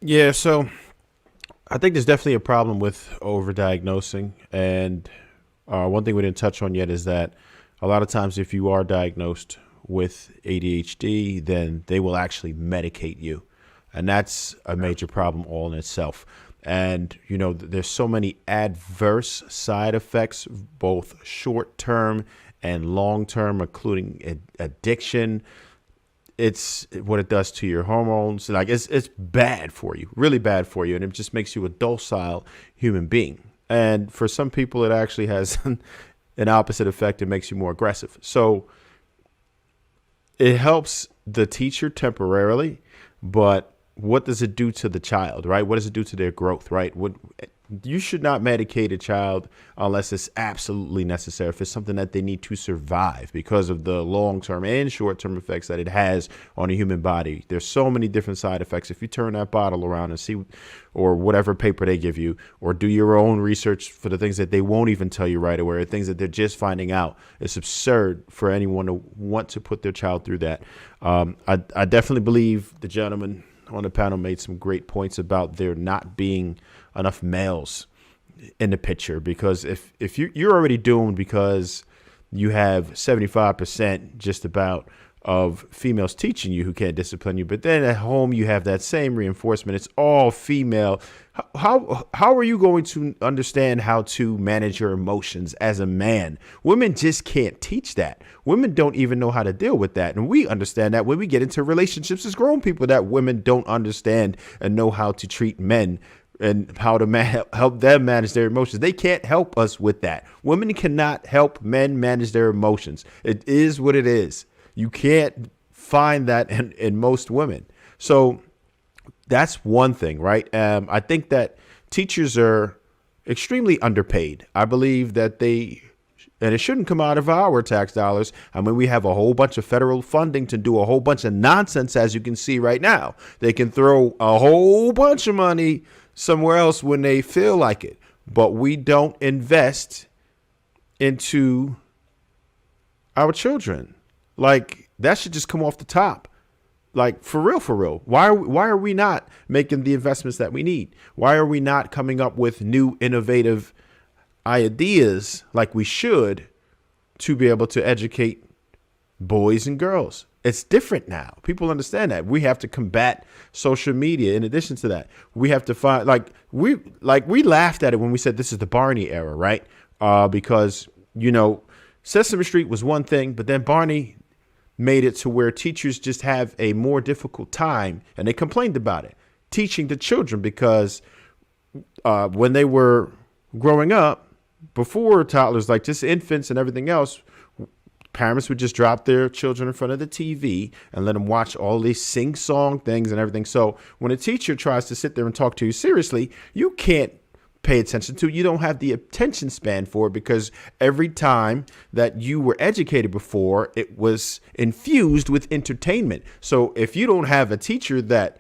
Yeah, so I think there's definitely a problem with overdiagnosing. And one thing we didn't touch on yet is that a lot of times, if you are diagnosed with ADHD, then they will actually medicate you. And that's a major problem all in itself. And, there's so many adverse side effects, both short term and long term, including addiction. It's what it does to your hormones. Like it's bad for you, really bad for you, and it just makes you a docile human being. And for some people, it actually has an opposite effect. It makes you more aggressive. So it helps the teacher temporarily, but what does it do to the child, right? What does it do to their growth, right? What you should not medicate a child unless it's absolutely necessary. If it's something that they need to survive because of the long-term and short-term effects that it has on a human body. There's so many different side effects. If you turn that bottle around and see, or whatever paper they give you, or do your own research for the things that they won't even tell you right away, or things that they're just finding out, it's absurd for anyone to want to put their child through that. I definitely believe the gentleman on the panel made some great points about there not being enough males in the picture, because if you're already doomed because you have 75% just about of females teaching you who can't discipline you, but then at home you have that same reinforcement, it's all female. How are you going to understand how to manage your emotions as a man? Women just can't teach that. Women don't even know how to deal with that, and we understand that when we get into relationships as grown people, that women don't understand and know how to treat men and how to help them manage their emotions. They can't help us with that. Women cannot help men manage their emotions. It is what it is. You can't find that in most women. So that's one thing, right? I think that teachers are extremely underpaid. I believe that and it shouldn't come out of our tax dollars. I mean, we have a whole bunch of federal funding to do a whole bunch of nonsense, as you can see right now. They can throw a whole bunch of money somewhere else when they feel like it, but we don't invest into our children. Like, that should just come off the top. Like, for real, for real. Why are we not making the investments that we need? Why are we not coming up with new innovative ideas like we should to be able to educate boys and girls? It's different now. People understand that. We have to combat social media. In addition to that, we have to find we laughed at it when we said this is the Barney era, right? Because Sesame Street was one thing, but then Barney made it to where teachers just have a more difficult time, and they complained about it, teaching the children because when they were growing up, before toddlers, like just infants and everything else, parents would just drop their children in front of the TV and let them watch all these sing-song things and everything. So when a teacher tries to sit there and talk to you seriously, you can't pay attention to. You don't have the attention span for it because every time that you were educated before, it was infused with entertainment. So if you don't have a teacher that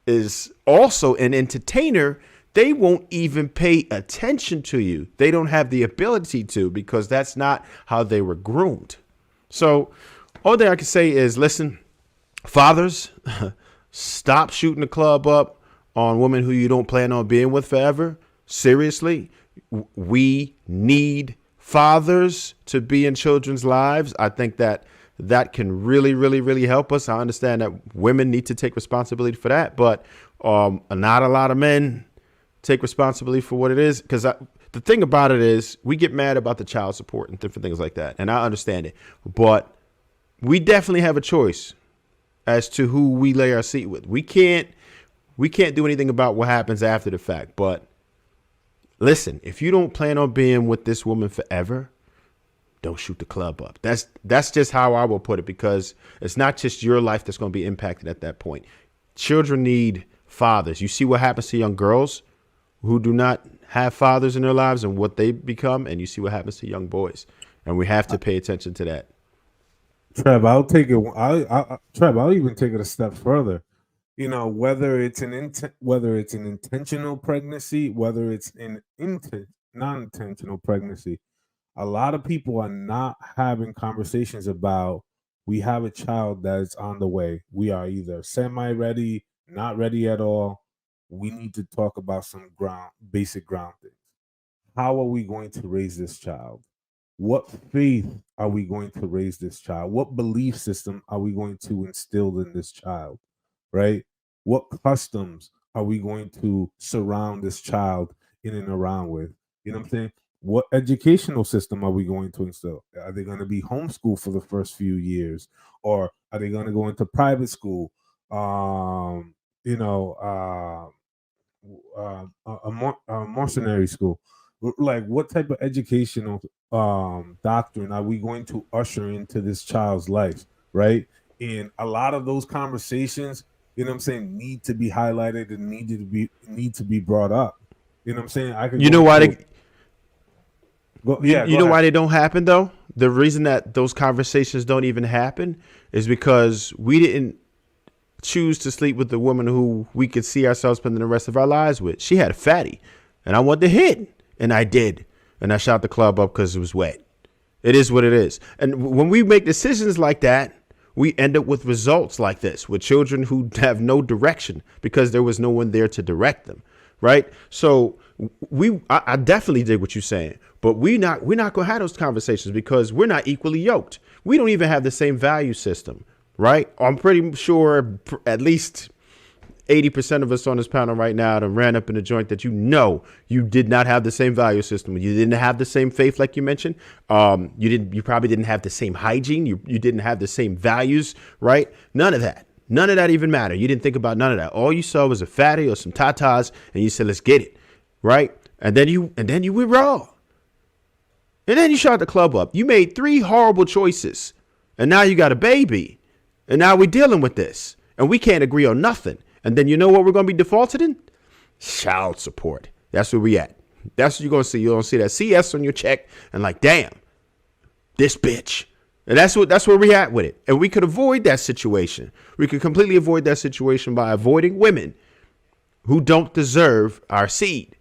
is also an entertainer, they won't even pay attention to you. They don't have the ability to, because that's not how they were groomed. So all thing I can say is, listen, fathers, stop shooting the club up on women who you don't plan on being with forever. Seriously, we need fathers to be in children's lives. I think that can really, really, really help us. I understand that women need to take responsibility for that, but not a lot of men take responsibility for what it is. Because the thing about it is, we get mad about the child support and different things like that, and I understand it. But we definitely have a choice as to who we lay our seat with. We can't do anything about what happens after the fact. But listen, if you don't plan on being with this woman forever, don't shoot the club up. That's just how I will put it, because it's not just your life that's going to be impacted at that point. Children need fathers. You see what happens to young girls who do not have fathers in their lives and what they become, and you see what happens to young boys. And we have to pay attention to that. Trev, I'll take it. Trev, I'll even take it a step further. Whether it's whether it's an intentional pregnancy, whether it's an non-intentional pregnancy, a lot of people are not having conversations about, we have a child that's on the way. We are either semi-ready, not ready at all. we need to talk about some basic ground things. How are we going to raise this child? What faith are we going to raise this child? What belief system are we going to instill in this child? Right? What customs are we going to surround this child in and around with? You know what I'm saying? What educational system are we going to instill? Are they going to be homeschooled for the first few years, or are they going to go into private school? Um, you know, mercenary school. Like, what type of educational doctrine are we going to usher into this child's life, right? And a lot of those conversations, you know what I'm saying, need to be highlighted and need to be brought up. You know what I'm saying? I could You go know why into they go you, yeah, you go know ahead. why they don't happen though? The reason that those conversations don't even happen is because we didn't choose to sleep with the woman who we could see ourselves spending the rest of our lives with. She had a fatty, and I wanted to hit, and I did, and I shot the club up because it was wet. It is what it is. And when we make decisions like that, we end up with results like this with children who have no direction because there was no one there to direct them. Right. So I definitely dig what you're saying, but we're not going to have those conversations because we're not equally yoked. We don't even have the same value system. Right. I'm pretty sure at least 80% of us on this panel right now that ran up in a joint that you did not have the same value system. You didn't have the same faith, like you mentioned. You probably didn't have the same hygiene. You didn't have the same values, right? None of that. None of that even mattered. You didn't think about none of that. All you saw was a fatty or some tatas, and you said, let's get it. Right? And then you went raw. And then you shot the club up. You made three horrible choices. And now you got a baby. And now we're dealing with this. And we can't agree on nothing. And then you know what we're going to be defaulted in? Child support. That's where we at. That's what you're going to see. You're going to see that CS on your check and like, damn, this bitch. And that's where we at with it. And we could avoid that situation. We could completely avoid that situation by avoiding women who don't deserve our seed.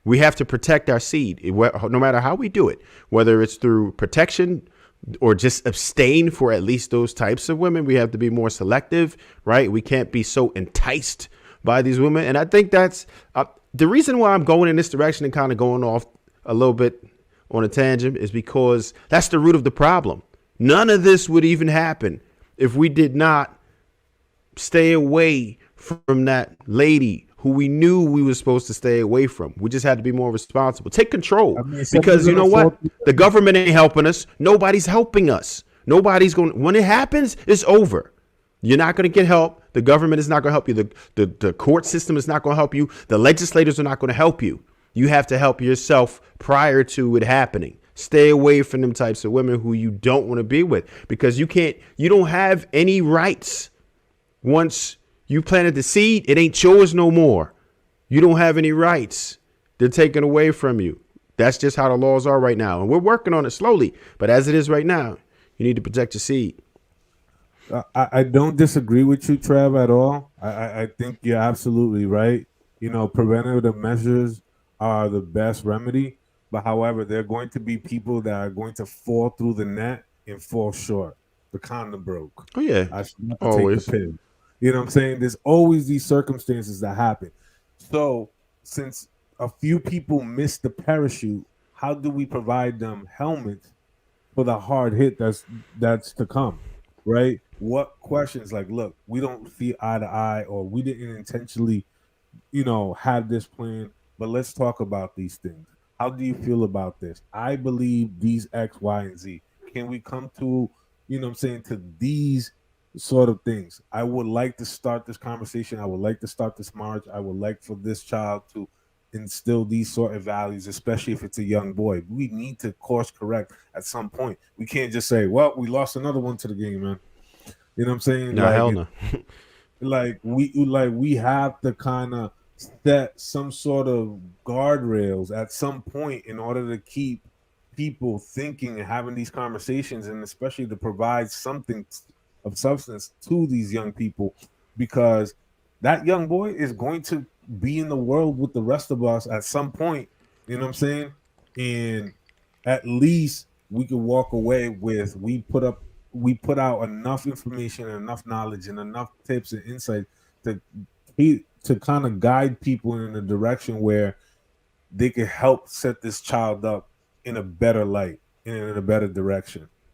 We have to protect our seed, no matter how we do it, whether it's through protection or just abstain for at least those types of women. We have to be more selective, right? We can't be so enticed by these women. And I think that's the reason why I'm going in this direction and kind of going off a little bit on a tangent is because that's the root of the problem. None of this would even happen if we did not stay away from that lady who we knew we were supposed to stay away from. We just had to be more responsible. Take control. I mean, something's Because you gonna know fall what? through. The government ain't helping us. Nobody's helping us. Nobody's going when it happens, it's over. You're not going to get help. The government is not going to help you. The court system is not going to help you. The legislators are not going to help you. You have to help yourself prior to it happening. Stay away from them types of women who you don't want to be with because you don't have any rights. Once you planted the seed, it ain't yours no more. You don't have any rights. They're taken away from you. That's just how the laws are right now. And we're working on it slowly. But as it is right now, you need to protect your seed. I don't disagree with you, Trev, at all. I think you're absolutely right. You know, preventative measures are the best remedy. But however, there are going to be people that are going to fall through the net and fall short. The condom broke. Oh, yeah. I should have to take the Always. pill. You know what I'm saying? There's always these circumstances that happen. So, since a few people missed the parachute, how do we provide them helmets for the hard hit that's to come, right? What questions like, look, we don't see eye to eye, or we didn't intentionally, have this plan, but let's talk about these things. How do you feel about this? I believe these X, Y, and Z. Can we come to, to these sort of things? I would like to start this conversation. I would like to start this march. I would like for this child to instill these sort of values, especially if it's a young boy. We need to course correct at some point. We can't just say, well, we lost another one to the game, man. You know what I'm saying? Nah, hell no. We have to kind of set some sort of guardrails at some point in order to keep people thinking and having these conversations, and especially to provide something of substance to these young people, because that young boy is going to be in the world with the rest of us at some point. You know what I'm saying? And at least we could walk away with we put out enough information and enough knowledge and enough tips and insight to to kind of guide people in a direction where they can help set this child up in a better light, in a better direction.